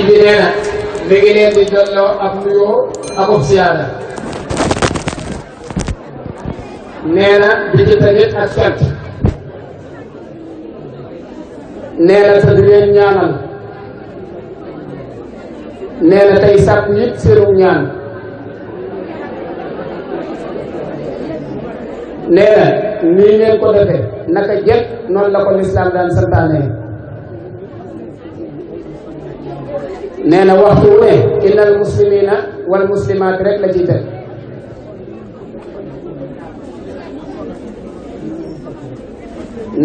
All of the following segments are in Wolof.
bi nee na mi ngi leen di delloo ab nuyoo ak siyaara. nee na di ci tamit ak cant. nee na te di leen ñaanal. nee na tey sàkku it seenu ñaan. nee na nii ngeen ko defee naka jekk noonu la ko lislaam daan santaane. nee na waxtu wu ne innal muslimina wal muslimaat rek la ciy teg.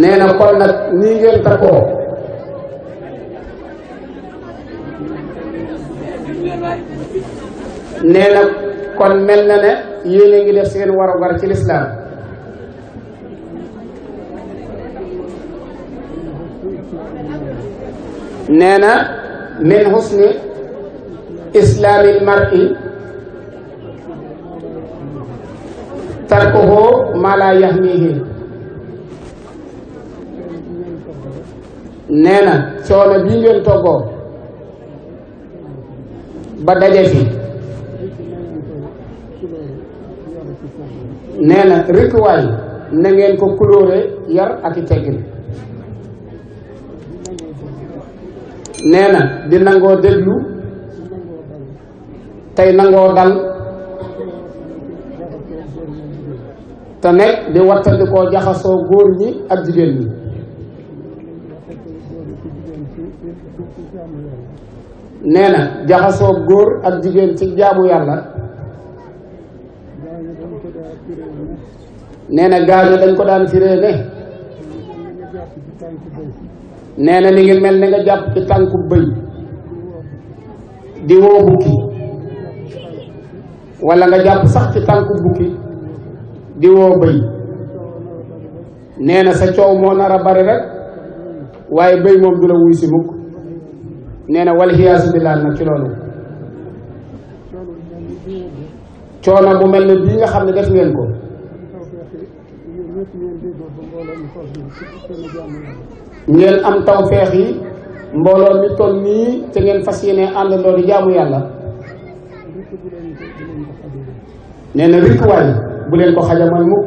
nee na kon nag nii ngeen takkoo nee na kon mel na ne yéen a ngi def seen warugar ci lislaam. nee na min husni islaamil mar'i tarkuhu ma la yahmihi. nee na coono bii ngeen toggoo ba daje fi. nee na rikkuwaay na ngeen ko kulóore yar ak i teggin. nee na di nangoo déglu tey nangoo dal te nekk di wattandikoo jaxasoo góor ñi ak jigéen ñi. nee na jaxasoo góor ak jigéen ci jaamu yàlla. nee na gaañu dañ ko daan firee ne. nee na ni ngi mel ni nga jàpp ci tànku bëy di woo bukki wala nga jàpp sax ci tànku bukki di woo bëy. nee na sa coow moo nar a bari rek waaye bëy moom du la wuy si mukk. nee na wal xiyaasu billaah nag ci loolu coono bu mel ne bii nga xam ne def ngeen ko. ngeen am tawfeex yi mbooloo mi toll nii te ngeen fas yéene àndandoo di jaamu yàlla. nee na rikkuwaay bu leen ko xajamal mukk.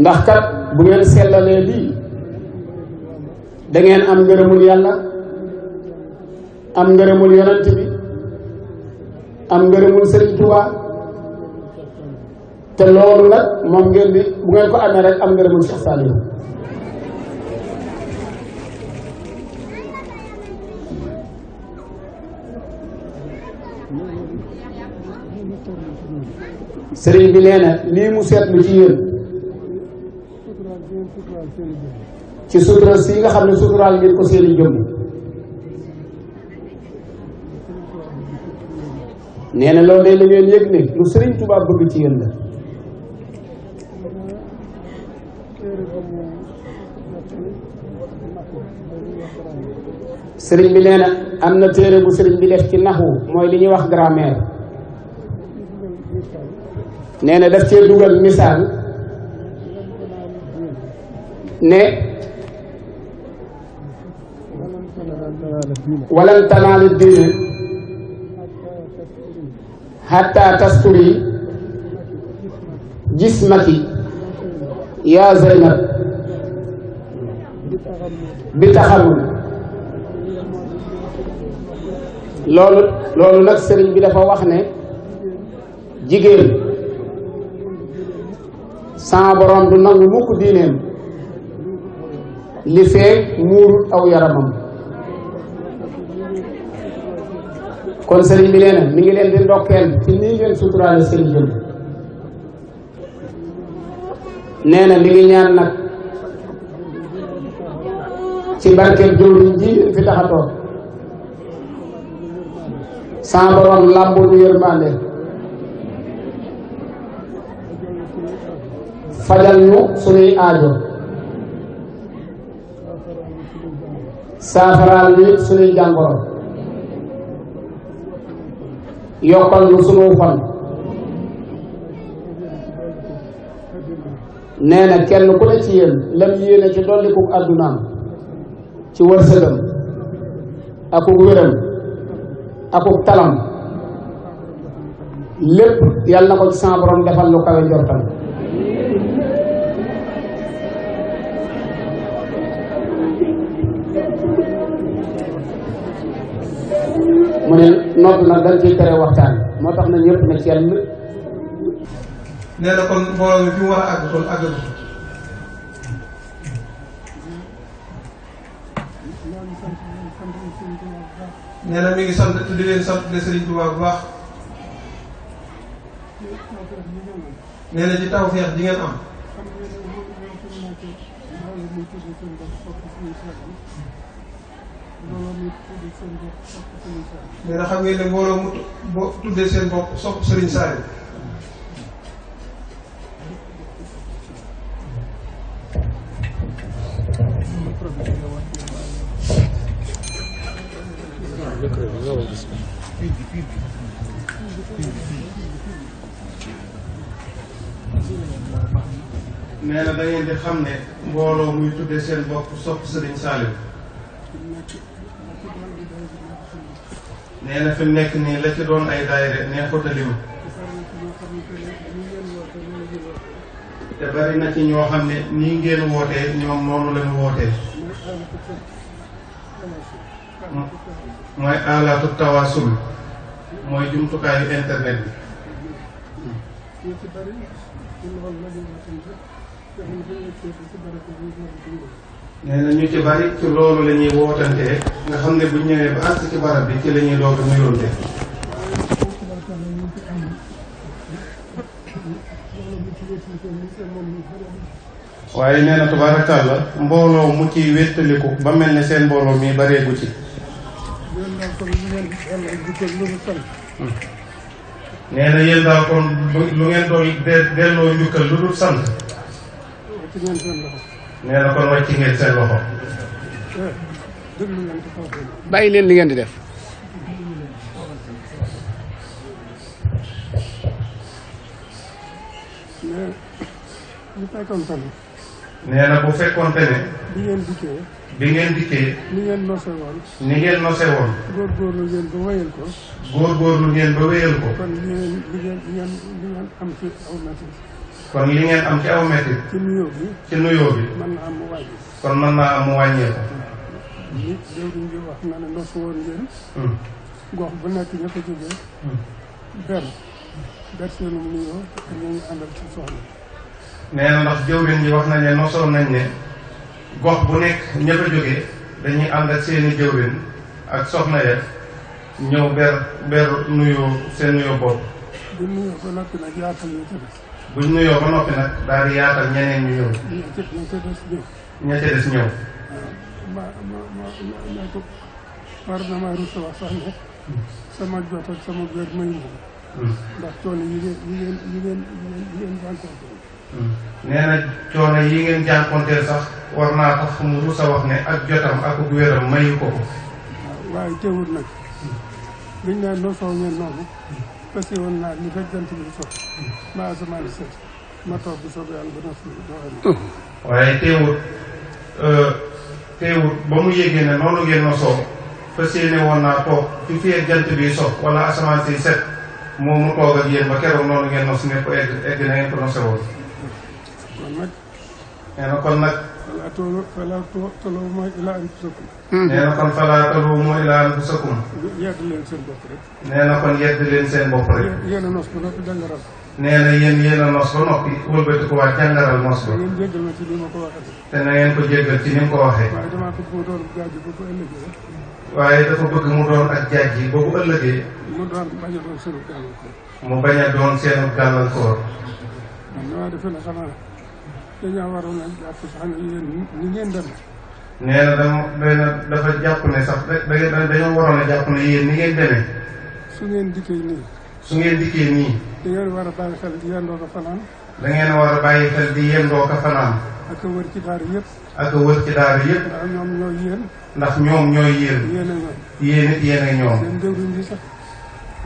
ndax kat bu ngeen sellalee lii da ngeen am ngërëmul yàlla, am ngërëmul yonent bi, am ngërëmul Sëriñ Tuubaa. te loolu nag moom ngeen di bu ngeen ko amee rek am ngërëmul Cheikh Saliou. sëriñ bi nee na lii mu seetlu ci yéen ci sutura si nga xam ne suturaal ngeen ko seeni jëmm. nee na loolu day la ngeen yëg ne lu Sëriñ Tuubaa bëgg ci yéen la. sëriñ bi nee na am na téere bu sëriñ bi def ci naxu mooy li ñuy wax grammaire. nee na daf cee dugal misaal ne walan tanaalu diine hatta tasturi jismaki yaa Zeynab bi taxamul. loolu nag sëriñ bi dafa wax ne jigéen sa borom du nangu mukk diineem li feek muurut aw yaramam. kon sëriñ bi nee na mi ngi leen di ndokkeel ci nii ngeen suturaale seen jëm. nee na mi ngi ñaan nag ci barkeb jëwriñ ji ngeen fi tax a toog sa borom làmbu nu yërmande fajal ñu sunuy aajo saafaraal ñu sunuy jàngoro yokkal ñu sunu fan. nee na kenn ku ne ci yéen lam yéene ci dolliku àddunaam ci wërsëgam akuk wéram akuk talam lépp yàlla na ko ci sama borom defal lu kawe njortam. mu ne nodd nag dañ ciy tere waxtaan moo tax na ñëpp na ci yàlla. nee na kon mbooloo mi fi mu war a àgg kon àggatu. nee na mi ngi sant di leen sant de Serigne Touba bu baax. nee na ci tawfeex ji ngeen am. nee na xam ngeen ne mbooloo mu tuddee seen bopp sopp Serigne Saliou. nee na da ngeen di xam ne mbooloo muy tuddee seen bopp sopp Serigne Saliou. nee na fi mu nekk nii la ci doon ay daayira neexut a lim. te bari na ci ñoo xam ne nii ngeen wootee ñoom noonu lañu wootee. mooy alaatu tawaasul mooy jumtukaayu internet bi. nee na ñu ci bari ci loolu la ñuy wootantee nga xam ne bu ñëwee ba àgg ci barab bi ci la ñuy doog a nuyoonte. waaye nee na tubaarakàlla mbooloo mu ciy wéttaliku ba mel ne seen mbooloo mi bareegu ci. nee na yéen daal kon lu ngeen doon delloo njukkal lu dul sant. nee na kon wàcc ngeen seen loxo. bàyyi leen li ngeen di def. nee na bu fekkoonte ne. bi ngeen dikkee. ni ngeen nose woon. ni ngeen nose woon. góorgóorlu ngeen ba wéyal ko. góorgóorlu ngeen ba wéyal ko. kon li ngeen am ci aw métit. kon li ngeen am ci aw métit. ci nuyoo bi. ci nuyoo bi. mën na am mu wàññi. kon mën naa am mu wàññeeku. nit jëwriñ bi wax na ne nosu woon ngeen. gox bu nekk ña ko jógee. ber seenu nuyoo ak ñu ngi àndal ci soxla. nee na ndax jëwriñ ji wax nañ ne nosoon nañ ne gox bu nekk ña fa jógee dañuy ànd ak seeni jëwriñ ak soxna ya ñëw ber nuyoo seen nuyoo bopp. buñ nuyoo ba noppi nag yaatal ñu ca des. buñ nuyoo ba noppi nag daal di yaatal ñeneen ñu ñëw. ña ca des ñëw. war na maa rus wax sax ne sama jot ak sama wér mayu ko. ndax coono yi ngeen jànkonteel. nee na coono yi ngeen jànkonteel sax war naa tax mu rus a wax ne ak jotam ak wéram mayu ko ko. waaye teewul nag liñ naan noo soo ngeen noonu parce que woon naa ni fekk jant bi so ma asamaan set ma toog bu soobee yàlla ba noppi. waaye teewut ba mu yéegee ne noonu ngeen nosoo fas yéene woon naa toog fi fii jant bi so wala asamaan si set moom mu toog ak yéen ba keroog noonu ngeen nos ne ko egg na ngeen ko nose woon. kon nag. nee na kon nag. falaa taluu mooy ilaa anfusakum. nee na kon falaa taluu mooy ilaa anfusakum. yedd leen seen bopp rek. nee na kon yedd leen seen bopp rek. yéen a nos ba noppi jàngaral. nee na yéen a nos ba noppi wëlbati ko waat jàngaral nos ba. ngeen jéggal ma ci ni ma ko waxee. te na ngeen ko jéggal ci ni mu ko waxee. waaye damaa bëgg mu doon jaaj ba bu ëllëgee. waaye dafa bëgg mu doon ak jaaj yi ba bu ëllëgee. mu doon bañ a doon seenu gàllankoor. mu bañ a doon seenu gàllankoor. man damaa defe ne xanaa dañoo waroon a jàpp sax ne yéen ni ngeen demee. nee na dafa jàpp ne sax dañoo waroon a jàpp ne yéen ni ngeen demee. su ngeen dikkee nii. su ngeen dikkee nii. da ngeen war a bàyyi xel di yendoo ko fanaan. da ngeen war a bàyyi xel di yendoo ko fanaan. ak a wër ci daara yëpp. ak a wër ci daara yëpp. ndax ñoom ñooy yéen. ndax ñoom ñooy yéen. yéen a ñoom. yéen it yéen a ñoom. seen jëwriñ ji sax.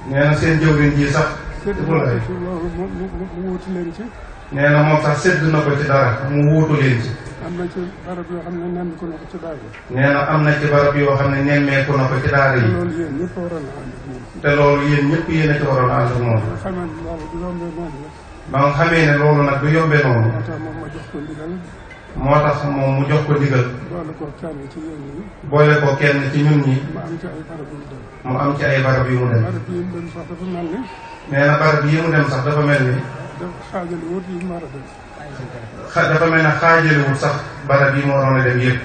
nee na seen jëwriñ ji sax. defu la ci loolu mu wuutu leen ci. nee na moom sax sédd na ko ci dara mu wuutu leen ci. am na ci barab yoo xam ne nemmeeku na ko ci daara yi. nee na am na ci barab yoo xam ne nemmeeku na ko ci daara yi. loolu yéen ñëpp waroon a ànd ak moom. te loolu yéen ñëpp yéen a ci waroon a ànd ak moom. xam nga loolu du yombee noonu la. ba nga xamee ne loolu nag du yombee noonu. moo tax moom ma jox ko ndigal. moo tax moom mu jox ko ndigal. boole ko kenn ci yéen ñi. boole ko kenn ci ñun ñi. mu am ci ay barab yu mu dem. mu am ci ay barab yu mu dem. barab yi mu dem sax dafa mel ni. nee na barab yi mu dem sax dafa mel ni. dafa xaajale wut yi mu war a dem. dafa mel ne xaajalewul sax barab yi mu waroon a dem yëpp.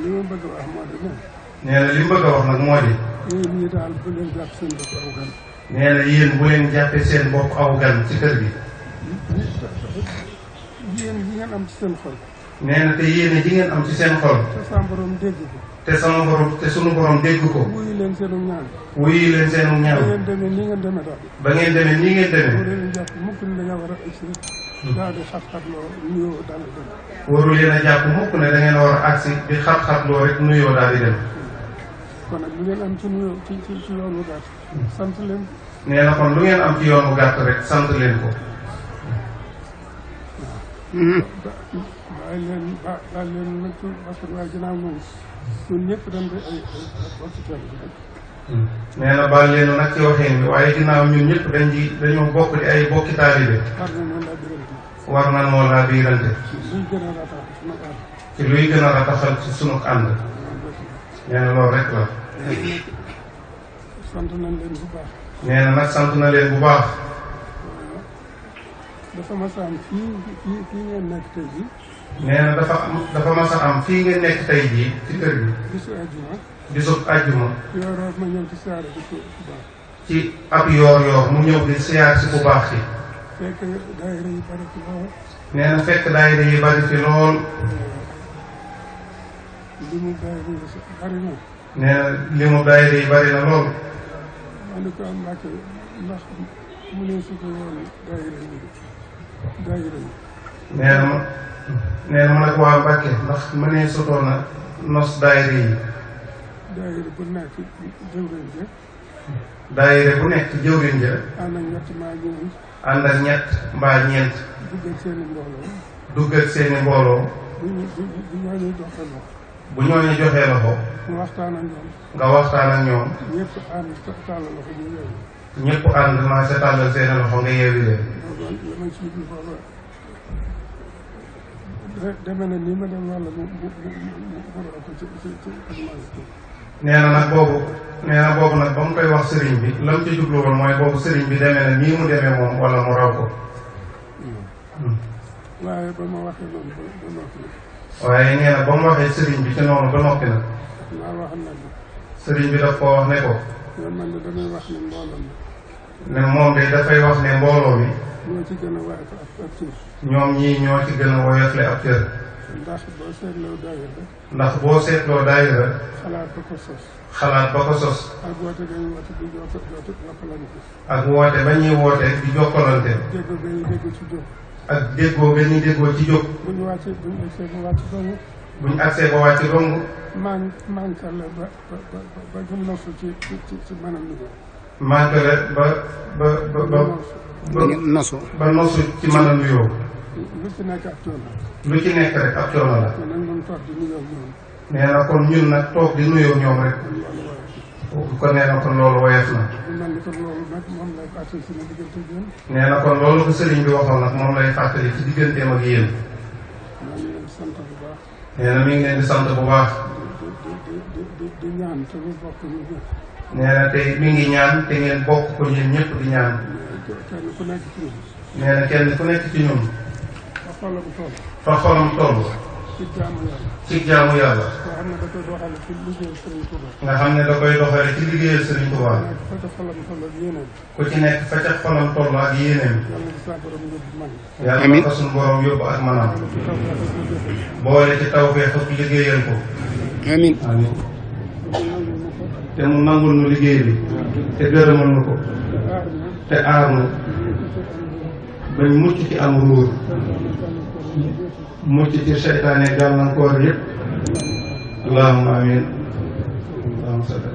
li ma bëgg a wax moo di ne. nee na li mu bëgg a wax nag moo di. yéen ñi daal bu leen jàpp seen bopp aw gan. nee na yéen bu leen jàppee seen bopp aw gan ci kër gi. yéen yi ngeen am ci seen xol. nee na te yéen ji ngeen am ci seen xol. te sama borom dégg ko. te sunu borom dégg ko. wuyu leen seenu ñaan. wuyu leen seenu ñaan. ba ngeen demee nii ngeen demee daal. ba ngeen demee nii ngeen demee. boo leen jàpp mukk ni dañoo war a egsi daal di xat-xatloo nuyoo daal di dem. waru leen a jàpp mukk ne da ngeen war a agsi di xat-xatloo rek nuyoo daal di dem. kon nag lu ngeen am ci nuyoo ci yoonu gàtt. sant leen. nee na kon lu ngeen am ci yoonu gàtt rek sant leen ko. bàyyi leen nag parce que waaye ginnaaw moom ñun ñëpp dañ di ay bokki teel bi rek. nee na baal leen nag ci waxeen bi waaye ginnaaw ñun ñëpp dañoo bokk di ay bokki taalibe. war na moo laa biirante. ci luy gën a rataxal ci sunu ànd. nee na loolu rek la. sant nañ leen bu baax. nee na nag sant na leen bu baax. dafa mas a am fii ngeen nekk tey jii. nee na dafa mas a am fii ngeen nekk tey jii ci kër gi. bisu àjjuma. bisub àjjuma. yoor ma ñëw ci siyaare bi ku baax. ci ab yoor mu ñëw di siyaar si ku baax si. fekk daayira yi bari fi lool. nee na fekk daayira yi bari fi lool. limu daayira yi bari na. nee na limu daayira yi bari na lool. ma ne ko am Mbàkke ndax mu ne su ko woon daayira yi. nee na ma ne ko waa Mbàkke ndax ma ne sutoo na nos daayira yi. daayira bu nekk jëwriñ ja. daayira bu nekk jëwriñ ja. ànd ak ñett mbaa ñeent. ànd ak ñett mbaa ñeent. dugg ak seeni mbooloo. dugg ak seeni mbooloo. bu ñooñu joxe loxo. bu ñooñu joxee loxo. nga waxtaan ak ñoom. nga waxtaan ak ñoom. ñëpp ànd tàllal loxo ñu yeewu. ñëpp ànd maa sa tàllal seeni loxo nga yeewi leen. deme na nii ma dem wàlla mu raw ko ci nee na nag boobu nag ba mu koy wax sëriñ bi lam ci jublu woon mooy boobu sëriñ bi demee na nii mu demee moom wala mu raw ko. waaye ba ma waxee noonu ba noppi. waaye nee na ba mu waxee sëriñ bi ci noonu ba noppi nag. naa wax nag. sëriñ bi daf koo wax ne ko. man de damay wax ne mbooloo mi. ne moom de dafay wax ne mbooloo mi. ñoo ci gën a woyof ab cër. ñoom ñii ñoo ci gën a woyofle ab cër. ndax boo seetloo daayira. ndax boo seetloo daayira. xalaat ba ko sos. xalaat ba ko sos. ak woote ba ñuy woote di jokkalante. ak woote ba ñuy woote di jokkalante. déggoo ba ñuy dégg ci jóg. ak déggoo ba ñuy déggoo ci jóg. bu ñu wàccee bu ñu agsee ba wàcc dong. bu ñu agsee ba wàcc dong. manqué la ba ñu nosu ci mën a nuyoo. manqué la ba nosu ci mën a nuyoo. lu ci nekk ab coono. lu ci nekk rek ab coono la. kon nag ñun toog di nuyoo ñoom. nee na kon ñun nag toog di nuyoo ñoom rek. kon nee na kon loolu woyof na. mel ni kon loolu nag moom lay fàttali suñu diggante ak yéen. nee na kon loolu ko sëriñ bi waxoon nag moom lay fàttali ci digganteem ak yéen. maa ngi leen di sant bu baax. nee na mi ngi leen di sant bu baax. di ñaan te ñu bokk ñu ñëpp. nee na tey mi ngi ñaan te ngeen bokk ko ñun ñëpp di ñaan. kenn ku nekk ci ñun. nee na kenn ku nekk ci ñun. fa xolam toll. fa xolam toll. ci jaamu yàlla. ci jaamu yàlla. nga xam ne da koy doxale ci liggéeyal nga xam ne da koy doxale ci liggéeyal Sëriñ Sëriñ Tuubaa. Tuubaa. fa ca xolam toll ak yéeneen. ku ci nekk fa ca xolam toll ak yéeneen. yàlla na sa borom yóbbu man. yàlla na ko suñu borom yóbbu ak manam. boole ci tawfeex ak liggéeyal ko. amiin. amiin. te mu nangul nu liggéey bi. te gërëmal nu ko. te aar nu. bañ mucc ci am ruur. mucc ci seytaane gàllankoor yëpp. allahumma amiin. allahumma salli.